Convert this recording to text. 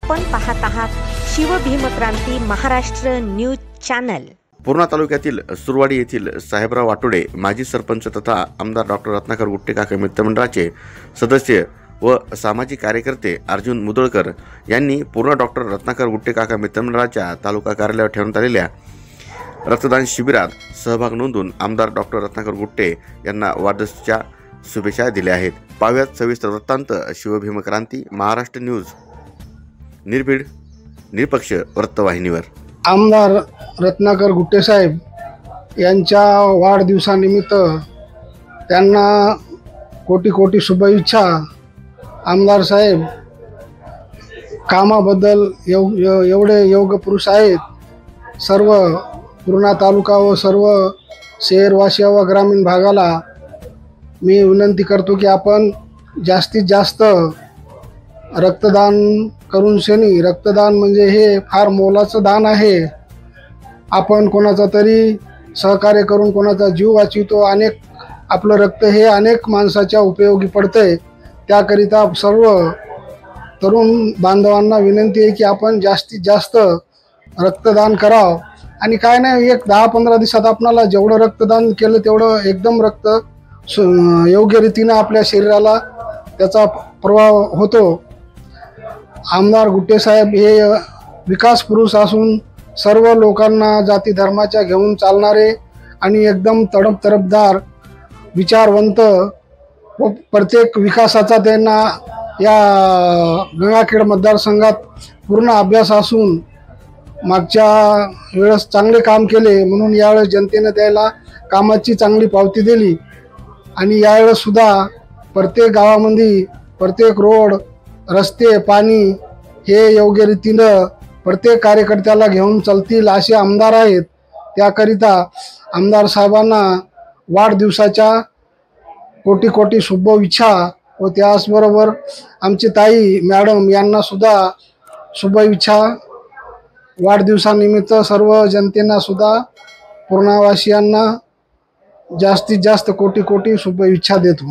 आपण पाहत आहात शिवभीमक्रांती महाराष्ट्र न्यूज चॅनल। पूर्णा तालुक्यातील सुरवाडी येथील साहेबराव वाटोडे माजी सरपंच तथा आमदार डॉक्टर रत्नाकर गुट्टे काका मित्रमंडळाचे सदस्य व सामाजिक कार्यकर्ते अर्जुन मुदळकर यांनी पूर्णा डॉक्टर रत्नाकर गुट्टे काका मित्रमंडळाच्या तालुका कार्यालयावर ठेवण्यात आलेल्या रक्तदान शिबिरात सहभाग नोंदवून आमदार डॉक्टर रत्नाकर गुट्टे यांना वाढदिवसाच्या शुभेच्छा दिल्या आहेत। पाहुयात सविस्तर वृत्तांत शिवभीमक्रांती महाराष्ट्र न्यूज निर्भीड निरपक्ष वृत्तवाहिनीवर। आमदार रत्नाकर गुट्टे साहेब यांच्या वाढदिवसानिमित्त त्यांना कोटी कोटी शुभेच्छा। आमदार साहेब कामाबद्दल एवढे योग्य पुरुष आहेत। सर्व पूर्णा तालुका व सर्व शहरवासी व ग्रामीण भागाला मी विनंती करतो की आपण जास्तीत जास्त रक्तदान करून शनी रक्तदान म्हणजे हे फार मोलाचं दान आहे। आपण कोणाचा तरी सहकार्य करून कोणाचा जीव वाचवितो। अनेक आपलं रक्त हे अनेक माणसाच्या उपयोगी पडते। त्याकरिता सर्व तरुण बांधवांना विनंती आहे की आपण जास्तीत जास्त रक्तदान करावं। आणि काय नाही, एक 10-15 दिवसात आपल्याला जेवढं रक्तदान केलं तेवढं एकदम रक्त योग्य रीतीने आपल्या शरीराला त्याचा प्रभाव होतो। आमदार गुट्टे साहेब हे विकास पुरुष असून सर्व लोकांना जाती धर्माच्या घेऊन चालणारे आणि एकदम तडफदार विचारवंत व प्रत्येक विकासाचा त्यांना या गंगाखेड मतदारसंघात पूर्ण अभ्यास असून मागच्या वेळेस चांगले काम केले म्हणून यावेळेस जनतेने त्याला कामाची चांगली पावती दिली। आणि यावेळेस सुद्धा प्रत्येक गावामध्ये प्रत्येक रोड रस्ते पाणी हे योग्य रीतीनं प्रत्येक कार्यकर्त्याला घेऊन चालतील असे आमदार आहेत। त्याकरिता आमदार साहेबांना वाढदिवसाच्या कोटी कोटी शुभेच्छा व त्याचबरोबर आमची ताई मॅडम यांना सुद्धा शुभेच्छा। वाढदिवसानिमित्त सर्व जनतेना सुद्धा पूर्णावासियांना जास्तीत जास्त कोटी कोटी शुभेच्छा देतो।